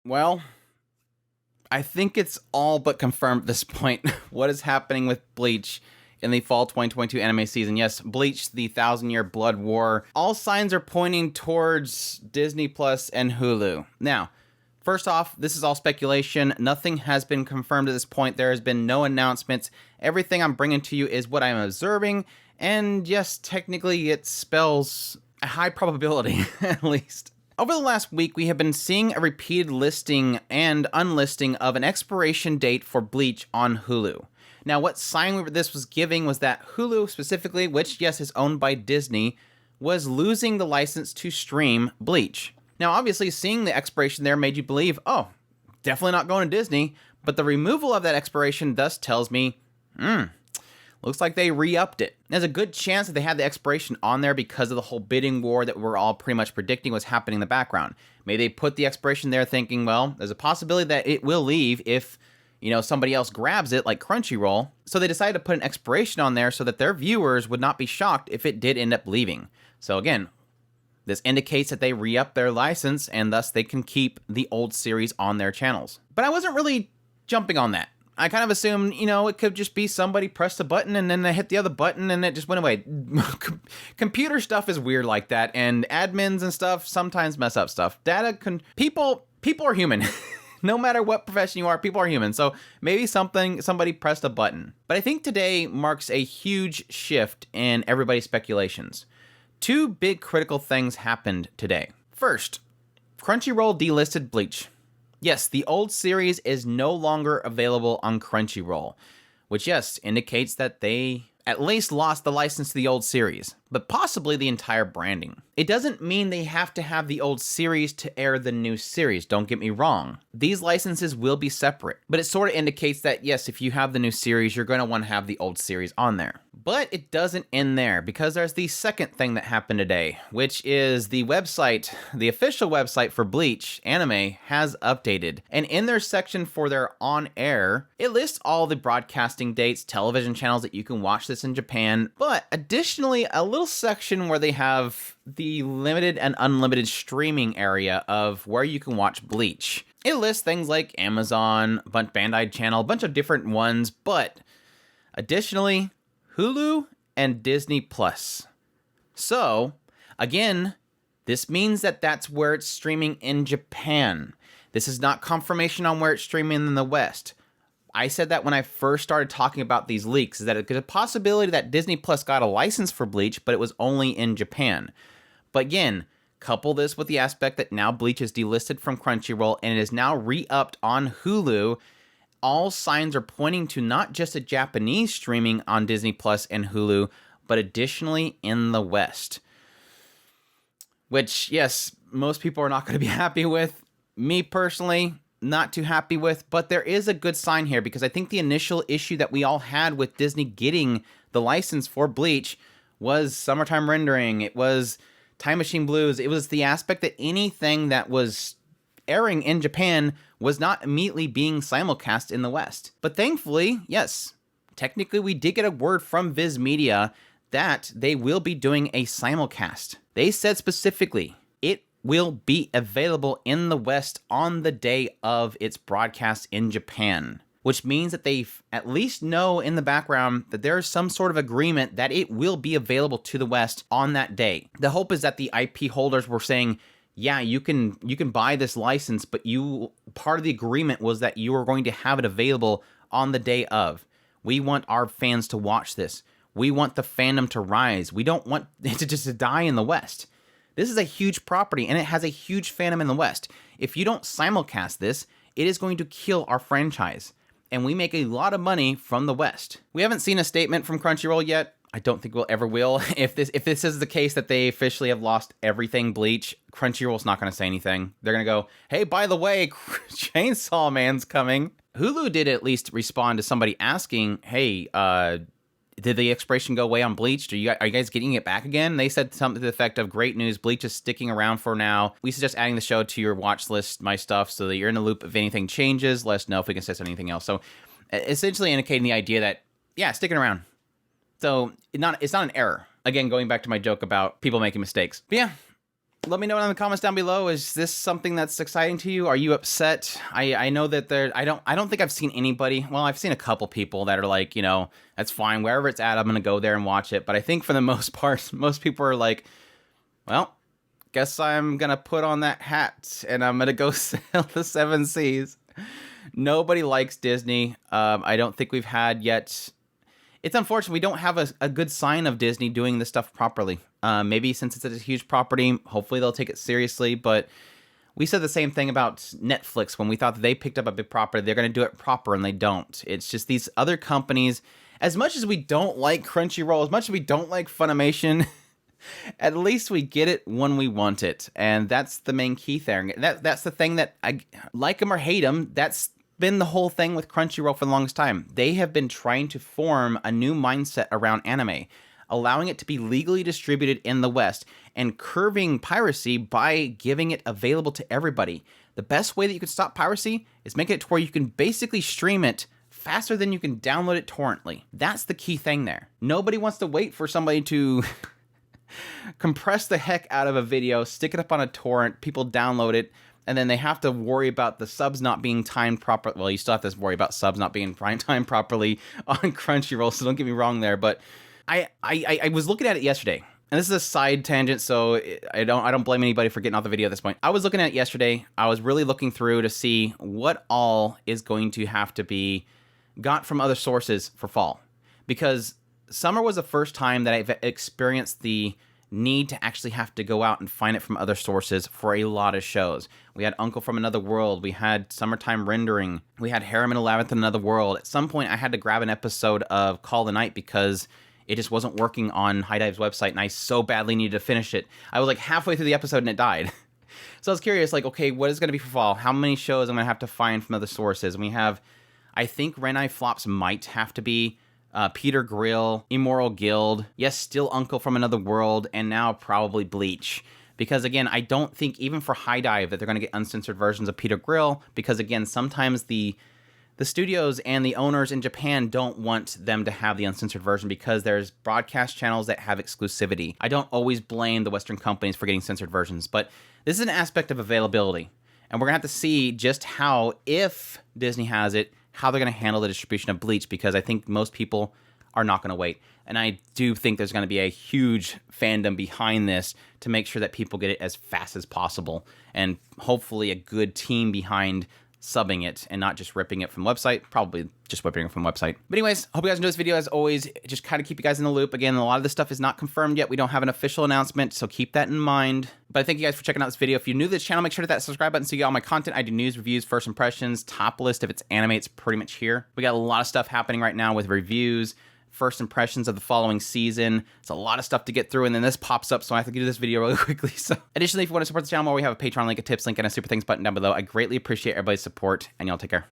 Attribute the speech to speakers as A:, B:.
A: Well, I think it's all but confirmed at this point what is happening with Bleach in the fall 2022 anime season. Yes, Bleach, the 1,000-Year Blood War. All signs are pointing towards Disney Plus and Hulu. Now, first off, this is all speculation. Nothing has been confirmed at this point. There has been no announcements. Everything I'm bringing to you is what I'm observing. And yes, technically it spells a high probability, at least. Over the last week, we have been seeing a repeated listing and unlisting of an expiration date for Bleach on Hulu. Now, what sign this was giving was that Hulu specifically, which, yes, is owned by Disney, was losing the license to stream Bleach. Now, obviously, seeing the expiration there made you believe, oh, definitely not going to Disney, but the removal of that expiration thus tells me, looks like they re-upped it. There's a good chance that they had the expiration on there because of the whole bidding war that we're all pretty much predicting was happening in the background. Maybe they put the expiration there thinking, well, there's a possibility that it will leave if, somebody else grabs it, like Crunchyroll. So they decided to put an expiration on there so that their viewers would not be shocked if it did end up leaving. So again, this indicates that they re-up their license and thus they can keep the old series on their channels. But I wasn't really jumping on that. I kind of assumed, it could just be somebody pressed a button and then they hit the other button and it just went away. Computer stuff is weird like that, and admins and stuff sometimes mess up stuff. People are human. No matter what profession you are, people are human. So maybe somebody pressed a button. But I think today marks a huge shift in everybody's speculations. Two big critical things happened today. First, Crunchyroll delisted Bleach. Yes, the old series is no longer available on Crunchyroll, which, yes, indicates that they at least lost the license to the old series, but possibly the entire branding. It doesn't mean they have to have the old series to air the new series, don't get me wrong. These licenses will be separate, but it sort of indicates that, yes, if you have the new series, you're going to want to have the old series on there. But it doesn't end there, because there's the second thing that happened today, which is the website, the official website for Bleach Anime has updated. And in their section for their on-air, it lists all the broadcasting dates, television channels that you can watch this in Japan, but additionally, a little section where they have the limited and unlimited streaming area of where you can watch Bleach. It lists things like Amazon, Bandai Channel, a bunch of different ones, but additionally, Hulu and Disney Plus. So, again, this means that that's where it's streaming in Japan. This is not confirmation on where it's streaming in the West. I said that when I first started talking about these leaks, is that there's a possibility that Disney Plus got a license for Bleach, but it was only in Japan. But again, couple this with the aspect that now Bleach is delisted from Crunchyroll and it is now re-upped on Hulu. All signs are pointing to not just a Japanese streaming on Disney Plus and Hulu, but additionally in the West. Which, yes, most people are not going to be happy with. Me personally, not too happy with, but there is a good sign here, because I think the initial issue that we all had with Disney getting the license for Bleach was summertime rendering. It was Time Machine Blues. It was the aspect that anything that was airing in Japan was not immediately being simulcast in the West. But thankfully, yes, technically we did get a word from Viz Media that they will be doing a simulcast. They said specifically, it will be available in the West on the day of its broadcast in Japan, which means that they at least know in the background that there is some sort of agreement that it will be available to the West on that day. The hope is that the IP holders were saying, yeah, you can buy this license, but part of the agreement was that you are going to have it available on the day of. We want our fans to watch this. We want the fandom to rise. We don't want it to just die in the West. This is a huge property, and it has a huge fandom in the West. If you don't simulcast this, it is going to kill our franchise. And we make a lot of money from the West. We haven't seen a statement from Crunchyroll yet. I don't think we'll ever will. If this is the case that they officially have lost everything Bleach, Crunchyroll's not going to say anything. They're going to go, hey, by the way, Chainsaw Man's coming. Hulu did at least respond to somebody asking, hey, did the expiration go away on Bleach? Are you guys getting it back again? They said something to the effect of, great news, Bleach is sticking around for now. We suggest adding the show to your watch list, my stuff, so that you're in the loop if anything changes. Let us know if we can suggest anything else. So essentially indicating the idea that, yeah, sticking around. So it's not an error. Again, going back to my joke about people making mistakes. But yeah, Let me know in the comments down below. Is this something that's exciting to you? Are you upset? I know that I don't think I've seen anybody. Well, I've seen a couple people that are like, you know, that's fine. Wherever it's at, I'm gonna go there and watch it. But I think for the most part, most people are like, well, guess I'm gonna put on that hat and I'm gonna go sail the seven seas. Nobody likes Disney. I don't think we've had yet. It's unfortunate we don't have a good sign of Disney doing this stuff properly. Maybe since it's a huge property, hopefully they'll take it seriously. But we said the same thing about Netflix when we thought that they picked up a big property. They're going to do it proper, and they don't. It's just these other companies. As much as we don't like Crunchyroll, as much as we don't like Funimation, at least we get it when we want it. And that's the main key thing. That's the thing that I like them or hate them. That's been the whole thing with Crunchyroll for the longest time. They have been trying to form a new mindset around anime, allowing it to be legally distributed in the West and curbing piracy by giving it available to everybody. The best way that you can stop piracy is make it to where you can basically stream it faster than you can download it torrently. That's the key thing there. Nobody wants to wait for somebody to compress the heck out of a video, stick it up on a torrent, people download it, and then they have to worry about the subs not being timed properly. Well, you still have to worry about subs not being timed properly on Crunchyroll, so don't get me wrong there. But I was looking at it yesterday, and this is a side tangent, so I don't blame anybody for getting off the video at this point. I was looking at it yesterday. I was really looking through to see what all is going to have to be got from other sources for fall, because summer was the first time that I've experienced the need to actually have to go out and find it from other sources for a lot of shows. We had Uncle from Another World, we had Summertime Rendering, we had Harem in 11th in Another World. At some point I had to grab an episode of Call the Night because it just wasn't working on High Dive's website and I so badly needed to finish it. I was like halfway through the episode and it died. So I was curious, like, okay, what is going to be for fall? How many shows I'm going to have to find from other sources? And we have, I think Renai Flops might have to be Peter Grill, Immoral Guild, yes, still Uncle from Another World, and now probably Bleach. Because again, I don't think even for High Dive that they're going to get uncensored versions of Peter Grill, because again, sometimes the studios and the owners in Japan don't want them to have the uncensored version because there's broadcast channels that have exclusivity. I don't always blame the Western companies for getting censored versions, but this is an aspect of availability. And we're going to have to see just how, if Disney has it, how they're going to handle the distribution of Bleach, because I think most people are not going to wait. And I do think there's going to be a huge fandom behind this to make sure that people get it as fast as possible, and hopefully a good team behind subbing it and not just ripping it from website, probably just ripping it from website. But anyways, hope you guys enjoyed this video. As always, just kind of keep you guys in the loop. Again, a lot of this stuff is not confirmed yet. We don't have an official announcement, so keep that in mind. But I thank you guys for checking out this video. If you're new to this channel, make sure to hit that subscribe button so you get all my content. I do news, reviews, first impressions, top list. If it's anime, it's pretty much here. We got a lot of stuff happening right now with reviews, first impressions of the following season. It's a lot of stuff to get through, and then this pops up, so I have to do this video really quickly. So additionally, if you want to support the channel more, we have a Patreon link, a tips link, and a super thanks button down below. I greatly appreciate everybody's support, and y'all take care.